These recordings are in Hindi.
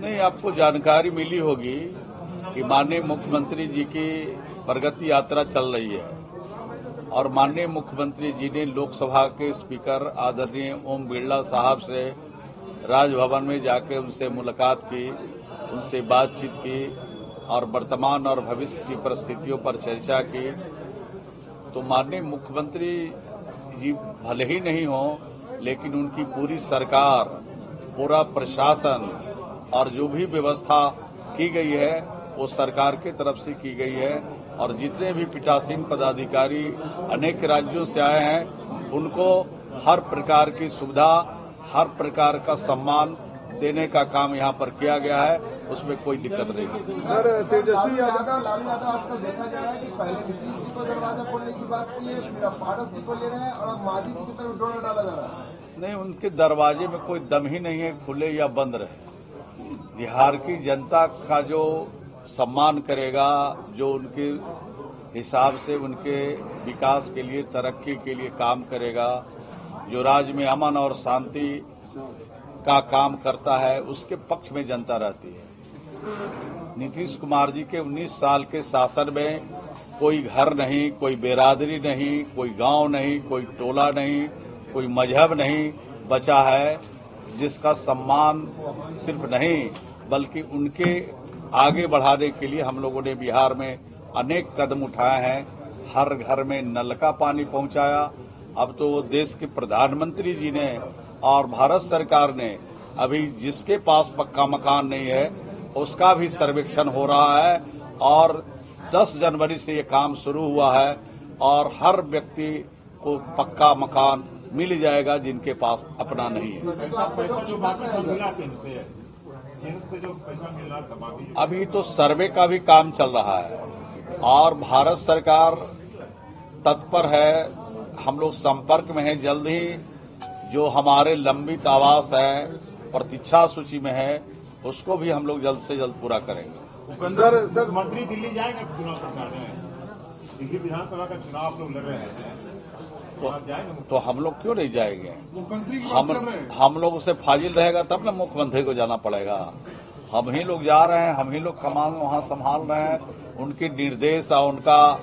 नहीं, आपको जानकारी मिली होगी कि माननीय मुख्यमंत्री जी की प्रगति यात्रा चल रही है और माननीय मुख्यमंत्री जी ने लोकसभा के स्पीकर आदरणीय ओम बिरला साहब से राजभवन में जाकर उनसे मुलाकात की, उनसे बातचीत की और वर्तमान और भविष्य की परिस्थितियों पर चर्चा की। तो माननीय मुख्यमंत्री जी भले ही नहीं हो, लेकिन उनकी पूरी सरकार, पूरा प्रशासन और जो भी व्यवस्था की गई है वो सरकार की तरफ से की गई है और जितने भी पीठासीन पदाधिकारी अनेक राज्यों से आए हैं उनको हर प्रकार की सुविधा, हर प्रकार का सम्मान देने का काम यहाँ पर किया गया है, उसमें कोई दिक्कत नहीं है। सर, तेजस्वी यादव, लालू यादव आजकल देखा जा रहा है कि पहले नीतीश जी को दरवाजा खोलने की बात की है, फिर अब पारस जी को ले रहे हैं और अब मांझी जी की तरफ डोरा डाला जा रहा है। नहीं, उनके दरवाजे में कोई दम ही नहीं है, खुले या बंद रहे। बिहार की जनता का जो सम्मान करेगा, जो उनके हिसाब से उनके विकास के लिए, तरक्की के लिए काम करेगा, जो राज्य में अमन और शांति का काम करता है, उसके पक्ष में जनता रहती है। नीतीश कुमार जी के 19 साल के शासन में कोई घर नहीं, कोई बिरादरी नहीं, कोई गांव नहीं, कोई टोला नहीं, कोई मजहब नहीं बचा है जिसका सम्मान सिर्फ नहीं बल्कि उनके आगे बढ़ाने के लिए हम लोगों ने बिहार में अनेक कदम उठाए हैं। हर घर में नल का पानी पहुंचाया। अब तो देश के प्रधानमंत्री जी ने और भारत सरकार ने अभी जिसके पास पक्का मकान नहीं है उसका भी सर्वेक्षण हो रहा है और 10 जनवरी से ये काम शुरू हुआ है और हर व्यक्ति को पक्का मकान मिल जाएगा जिनके पास अपना नहीं है। अभी तो सर्वे का भी काम चल रहा है और भारत सरकार तत्पर है, हम लोग संपर्क में हैं। जल्द ही जो हमारे लंबित आवास है, प्रतीक्षा सूची में है, उसको भी हम लोग जल्द से जल्द पूरा करेंगे। सर, मंत्री दिल्ली जाएंगे चुनाव प्रचार में? दिल्ली विधानसभा का चुनाव आप लोग लड़ रहे हैं, तो हम लोग क्यों नहीं जाएंगे? हम लोग से फाजिल रहेगा तब ना मुख्यमंत्री को जाना पड़ेगा। हम ही लोग जा रहे हैं, हम ही लोग कमान वहां संभाल रहे हैं। उनके निर्देश और उनका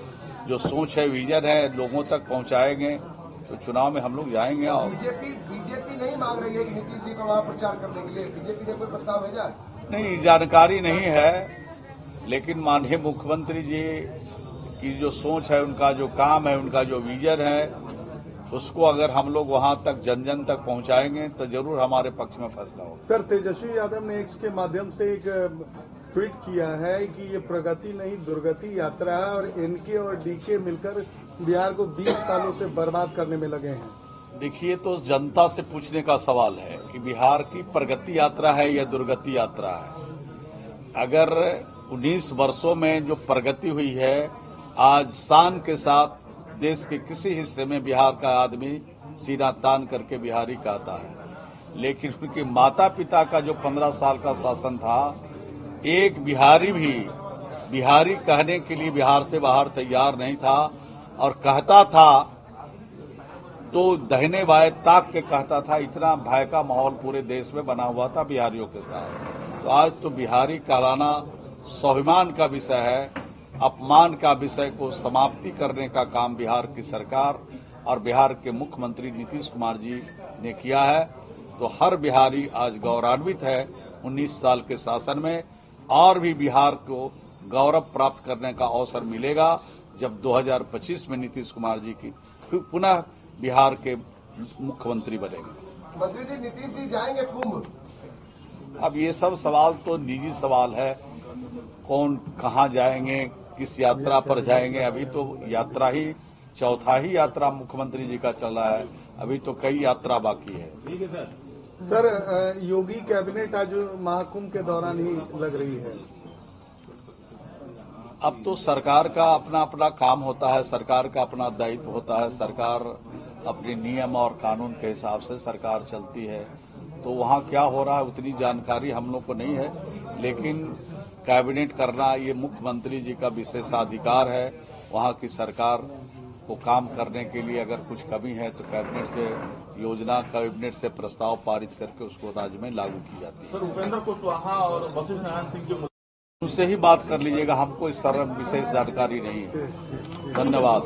जो सोच है, विजन है, लोगों तक पहुंचाएंगे तो चुनाव में हम लोग जाएंगे। और बीजेपी नहीं मांग रही है कि नीतीश जी को वहां प्रचार करने के लिए बीजेपी ने कोई प्रस्ताव भेजा? नहीं, जानकारी नहीं है, लेकिन माननीय मुख्यमंत्री जी की जो सोच है, उनका जो काम है, उनका जो विजन है, उसको अगर हम लोग वहां तक जन जन तक पहुंचाएंगे तो जरूर हमारे पक्ष में फैसला होगा। सर, तेजस्वी यादव ने एक्स के माध्यम से एक ट्वीट किया है कि ये प्रगति नहीं दुर्गति यात्रा है और एनके और डीके मिलकर बिहार को 20 सालों से बर्बाद करने में लगे हैं। देखिए, तो जनता से पूछने का सवाल है कि बिहार की प्रगति यात्रा है या दुर्गति यात्रा है। अगर 19 वर्षों में जो प्रगति हुई है, आज शान के साथ देश के किसी हिस्से में बिहार का आदमी सीना तान करके बिहारी कहता है, लेकिन उनके माता पिता का जो 15 साल का शासन था, एक बिहारी भी बिहारी कहने के लिए बिहार से बाहर तैयार नहीं था और कहता था तो दहिने बाएं ताक के कहता था। इतना भय का माहौल पूरे देश में बना हुआ था बिहारियों के साथ। तो आज तो बिहारी कहलाना स्वाभिमान का विषय है, अपमान का विषय को समाप्ति करने का काम बिहार की सरकार और बिहार के मुख्यमंत्री नीतीश कुमार जी ने किया है। तो हर बिहारी आज गौरवान्वित है 19 साल के शासन में, और भी बिहार को गौरव प्राप्त करने का अवसर मिलेगा जब 2025 में नीतीश कुमार जी की पुनः बिहार के मुख्यमंत्री बनेंगे। मंत्री जी, नीतीश जी जाएंगे कुंभ? अब ये सब सवाल तो निजी सवाल है, कौन कहाँ जाएंगे, किस यात्रा पर जाएंगे। अभी तो यात्रा ही चौथा ही यात्रा मुख्यमंत्री जी का चल रहा है, अभी तो कई यात्रा बाकी है। ठीक है सर। सर, योगी कैबिनेट आज महाकुंभ के दौरान ही लग रही है। अब तो सरकार का अपना अपना काम होता है, सरकार का अपना दायित्व होता है, सरकार अपने नियम और कानून के हिसाब से सरकार चलती है। तो वहाँ क्या हो रहा है उतनी जानकारी हम लोग को नहीं है, लेकिन कैबिनेट करना ये मुख्यमंत्री जी का विशेषाधिकार है। वहाँ की सरकार को काम करने के लिए अगर कुछ कमी है तो कैबिनेट से प्रस्ताव पारित करके उसको राज्य में लागू की जाती है। सर, उपेंद्र कुशवाहा और वशिष्ठ नारायण सिंह के उससे ही बात कर लीजिएगा, हमको इस तरह विशेष जानकारी नहीं है। धन्यवाद।